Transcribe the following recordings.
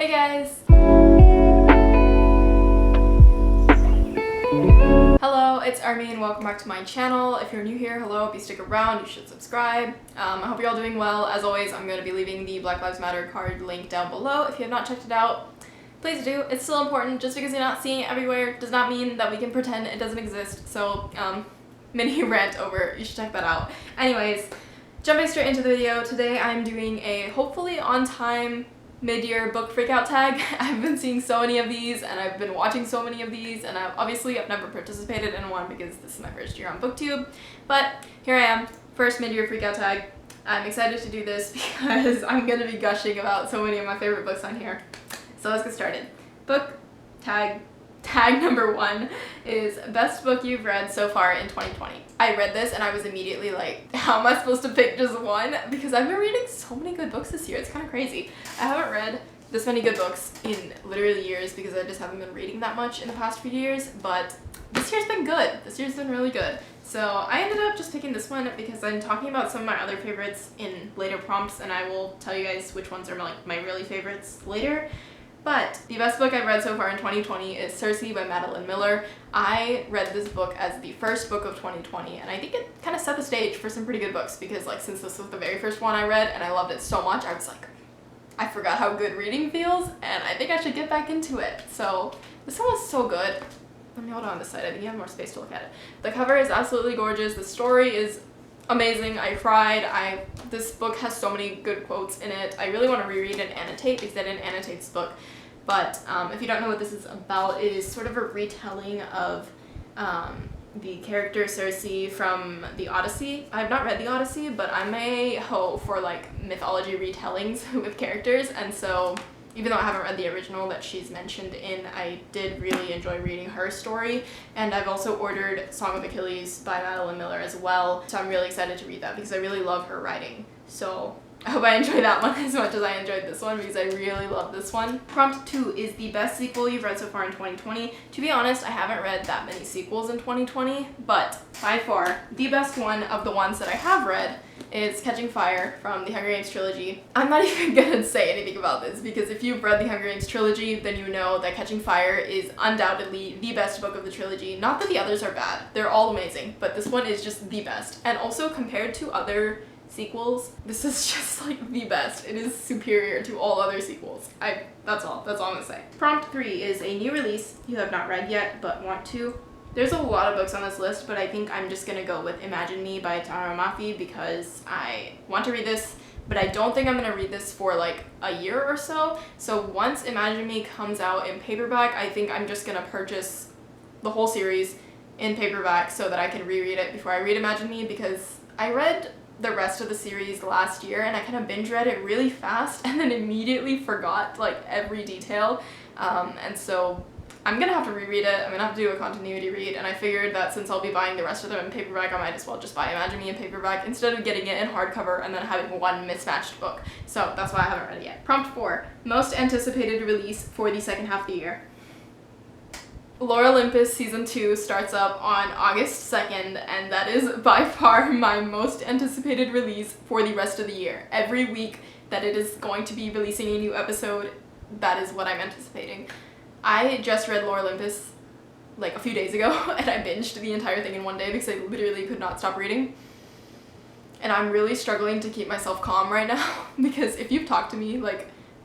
Hey guys! Hello, it's Armin. Welcome back to my channel. If you're new here, hello. If you stick around, you should subscribe. I hope you're all doing well. As always, I'm going to be leaving the Black Lives Matter card link down below. If you have not checked it out, please do. It's still important. Just because you're not seeing it everywhere does not mean that we can pretend it doesn't exist. So, mini rant over. You should check that out. Anyways, jumping straight into the video, today I'm doing a hopefully on time mid-year book freakout tag. I've been seeing so many of these and I've been watching so many of these, and I've never participated in one because this is my first year on BookTube, but here I am, first mid-year freakout tag. I'm excited to do this because I'm going to be gushing about so many of my favorite books on here. So let's get started. Book tag number 1 is best book you've read so far in 2020. I read this and I was immediately like, how am I supposed to pick just one? Because I've been reading so many good books this year. It's kind of crazy. I haven't read this many good books in literally years because I just haven't been reading that much in the past few years, but this year's been good. This year's been really good. So I ended up just picking this one because I'm talking about some of my other favorites in later prompts, and I will tell you guys which ones are my really favorites later. But the best book I've read so far in 2020 is Circe by Madeline Miller. I read this book as the first book of 2020, and I think it kind of set the stage for some pretty good books because since this was the very first one I read and I loved it so much, I was like, I forgot how good reading feels and I think I should get back into it. So this one was so good. Let me hold on this side. I think you have more space to look at it. The cover is absolutely gorgeous. The story is amazing. I cried. This book has so many good quotes in it. I really want to reread and annotate because I didn't annotate this book. But if you don't know what this is about, it is sort of a retelling of the character Circe from the Odyssey. I've not read the Odyssey, but I'm a hoe for mythology retellings with characters, and so even though I haven't read the original that she's mentioned in, I did really enjoy reading her story. And I've also ordered Song of Achilles by Madeline Miller as well, so I'm really excited to read that because I really love her writing. So I hope I enjoy that one as much as I enjoyed this one because I really love this one. Prompt 2 is the best sequel you've read so far in 2020. To be honest, I haven't read that many sequels in 2020, but by far the best one of the ones that I have read is Catching Fire from the Hunger Games trilogy. I'm not even gonna say anything about this because if you've read the Hunger Games trilogy, then you know that Catching Fire is undoubtedly the best book of the trilogy. Not that the others are bad, they're all amazing, but this one is just the best. And also compared to other sequels, this is just the best. It is superior to all other sequels. That's all I'm gonna say. Prompt 3 is a new release you have not read yet but want to. There's a lot of books on this list, but I think I'm just gonna go with Imagine Me by Tara Mafi because I want to read this, but I don't think I'm gonna read this for a year or so. So once Imagine Me comes out in paperback, I think I'm just gonna purchase the whole series in paperback so that I can reread it before I read Imagine Me, because I read the rest of the series last year and I kind of binge read it really fast and then immediately forgot every detail, and so I'm gonna have to reread it. I'm gonna have to do a continuity read, and I figured that since I'll be buying the rest of them in paperback, I might as well just buy Imagine Me in paperback instead of getting it in hardcover and then having one mismatched book. So that's why I haven't read it yet. Prompt 4, most anticipated release for the second half of the year. Lore Olympus Season 2 starts up on August 2nd, and that is by far my most anticipated release for the rest of the year. Every week that it is going to be releasing a new episode, that is what I'm anticipating. I just read Lore Olympus a few days ago, and I binged the entire thing in one day because I literally could not stop reading. And I'm really struggling to keep myself calm right now because if you've talked to me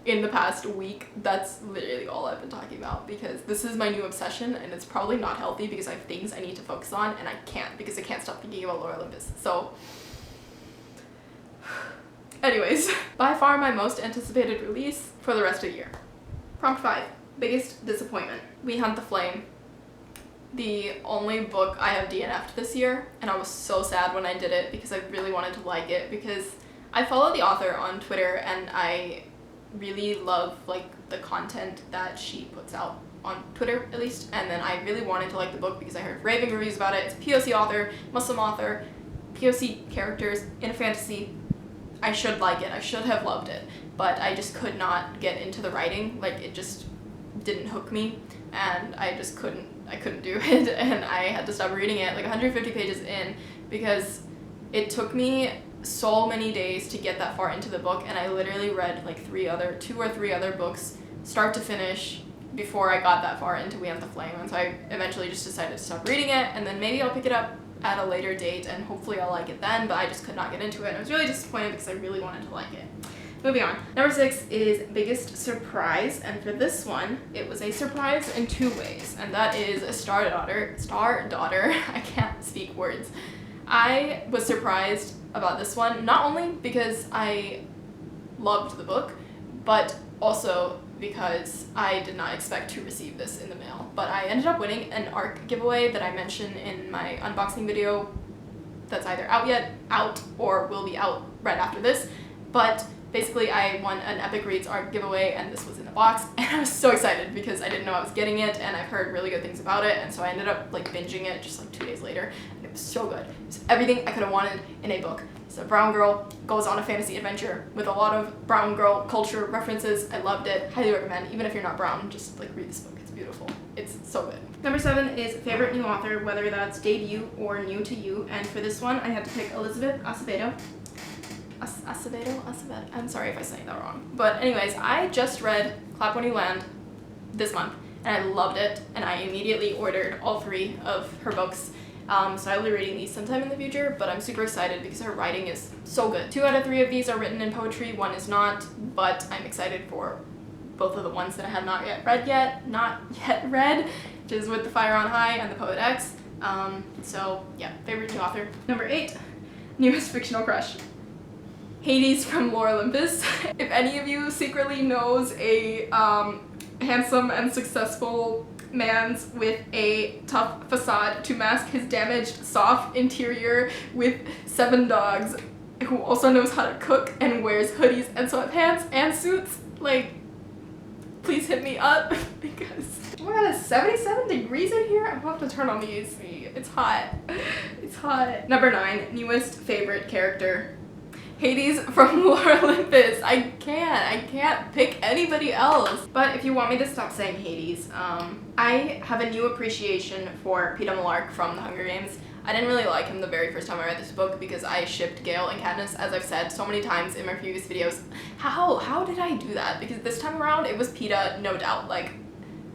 in the past week, that's literally all I've been talking about because this is my new obsession and it's probably not healthy because I have things I need to focus on and I can't because I can't stop thinking about Lore Olympus. So anyways, by far my most anticipated release for the rest of the year. Prompt 5, biggest disappointment. We Hunt the Flame. The only book I have DNF'd this year, and I was so sad when I did it because I really wanted to like it because I follow the author on Twitter and I really love the content that she puts out on Twitter at least, and then I really wanted to like the book because I heard raving reviews about it. It's a POC author, Muslim author, POC characters in a fantasy. I should like it. I should have loved it, but I just could not get into the writing. It just didn't hook me and I couldn't do it, and I had to stop reading it 150 pages in because it took me so many days to get that far into the book, and I literally read 2 or 3 other books start to finish before I got that far into We Hunt the Flame, and so I eventually just decided to stop reading it, and then maybe I'll pick it up at a later date and hopefully I'll like it then, but I just could not get into it and I was really disappointed because I really wanted to like it. Moving on. Number 6 is Biggest Surprise, and for this one, it was a surprise in 2 ways, and that is a Star Daughter, I can't speak words. I was surprised about this one, not only because I loved the book, but also because I did not expect to receive this in the mail. But I ended up winning an ARC giveaway that I mentioned in my unboxing video that's either out or will be out right after this. But basically I won an Epic Reads ARC giveaway and this was in the box, and I was so excited because I didn't know I was getting it and I've heard really good things about it, and so I ended up like binging it just like 2 days later, and it was so good. It was everything I could have wanted in a book. So a brown girl goes on a fantasy adventure with a lot of brown girl culture references. I loved it. Highly recommend. Even if you're not brown, just like read this book. It's beautiful. It's so good. Number 7 is favorite new author, whether that's debut or new to you. And for this one, I had to pick Elizabeth Acevedo. Acevedo? I'm sorry if I say that wrong. But anyways, I just read Clap When You Land this month, and I loved it. And I immediately ordered all 3 of her books. So I'll be reading these sometime in the future, but I'm super excited because her writing is so good. 2 out of 3 of these are written in poetry, 1 is not, but I'm excited for both of the ones that I have not yet read, which is With the Fire on High and The Poet X. So yeah, favorite new author. Number 8, newest fictional crush. Hades from Lore Olympus. If any of you secretly knows a handsome and successful man's with a tough facade to mask his damaged, soft interior with 7 dogs, who also knows how to cook and wears hoodies and sweatpants and suits, like, please hit me up because, oh my god, it's 77 degrees in here? I'm gonna have to turn on the AC. It's hot. It's hot. Number 9, newest favorite character. Hades from Lore Olympus. I can't pick anybody else. But if you want me to stop saying Hades, I have a new appreciation for Peeta Mellark from The Hunger Games. I didn't really like him the very first time I read this book because I shipped Gale and Katniss, as I've said so many times in my previous videos. How did I do that? Because this time around it was Peeta, no doubt. Like,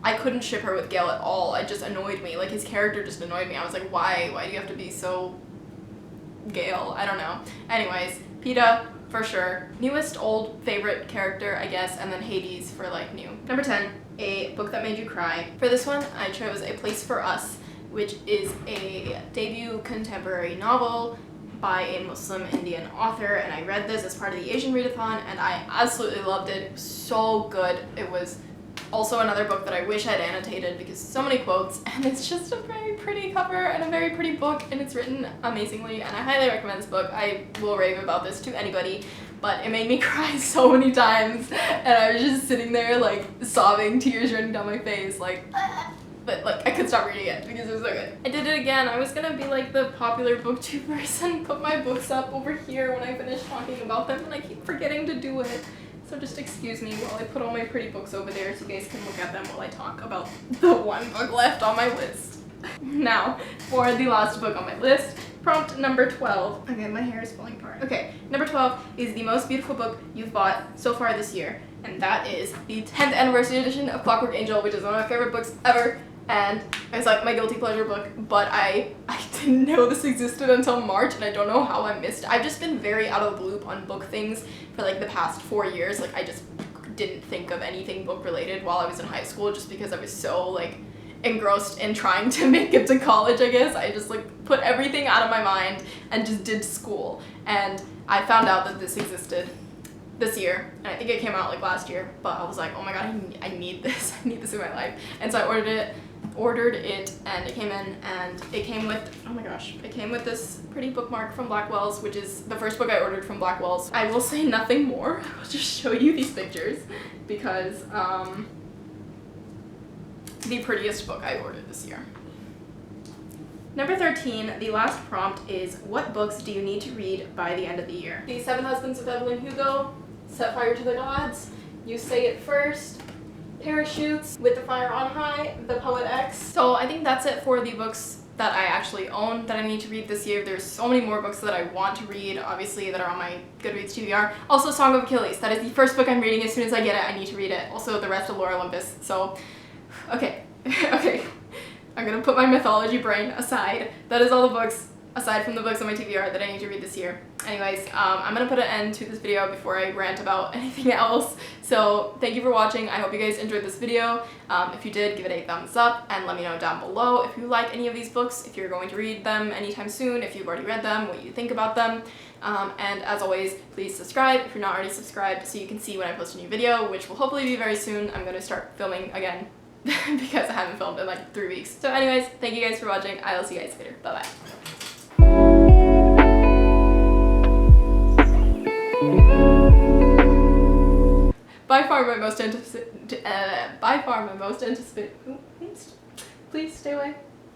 I couldn't ship her with Gale at all. It just annoyed me. Like, his character just annoyed me. I was like, why do you have to be so Gale? I don't know. Anyways, Peeta, for sure. Newest old favorite character, I guess, and then Hades for like new. Number 10, a book that made you cry. For this one, I chose A Place for Us, which is a debut contemporary novel by a Muslim Indian author, and I read this as part of the Asian Readathon, and I absolutely loved it. It was so good. It was also another book that I wish I'd annotated because so many quotes, and it's just a very pretty cover and a very pretty book, and it's written amazingly, and I highly recommend this book. I will rave about this to anybody, but it made me cry so many times, and I was just sitting there like sobbing, tears running down my face, like, but like I couldn't stop reading it because it was so good. I did it again. I was gonna be like the popular booktubers and put my books up over here when I finish talking about them, and I keep forgetting to do it. So just excuse me while I put all my pretty books over there so you guys can look at them while I talk about the 1 book left on my list. Now, for the last book on my list, prompt number 12. Okay, my hair is falling apart. Okay, number 12 is the most beautiful book you've bought so far this year, and that is the 10th anniversary edition of Clockwork Angel, which is one of my favorite books ever. And it's like my guilty pleasure book, but I didn't know this existed until March, and I don't know how I missed it. I've just been very out of the loop on book things for like the past 4 years. Like, I just didn't think of anything book related while I was in high school just because I was so like engrossed in trying to make it to college, I guess. I just like put everything out of my mind and just did school. And I found out that this existed this year, and I think it came out like last year, but I was like, oh my god, I need this. I need this in my life. And so I ordered it, and it came in, and it came with, oh my gosh, it came with this pretty bookmark from Blackwell's, which is the first book I ordered from Blackwell's. I will say nothing more. I'll just show you these pictures because the prettiest book I ordered this year. Number 13, the last prompt is, what books do you need to read by the end of the year? The 7 Husbands of Evelyn Hugo, Set Fire to the Gods, You Say It First, Parachutes, With the Fire on High, The Poet X. So I think that's it for the books that I actually own that I need to read this year. There's so many more books that I want to read, obviously, that are on my Goodreads TBR. Also, Song of Achilles. That is the first book I'm reading. As soon as I get it, I need to read it. Also, the rest of Lore Olympus. So, okay. Okay. I'm gonna put my mythology brain aside. That is all the books, aside from the books on my TBR, that I need to read this year. Anyways, I'm gonna put an end to this video before I rant about anything else. So thank you for watching. I hope you guys enjoyed this video. If you did, give it a thumbs up and let me know down below if you like any of these books, if you're going to read them anytime soon, if you've already read them, what you think about them. And as always, please subscribe if you're not already subscribed so you can see when I post a new video, which will hopefully be very soon. I'm gonna start filming again because I haven't filmed in like 3 weeks. So anyways, thank you guys for watching. I will see you guys later. Bye-bye. By far my most anticipated. Please stay away.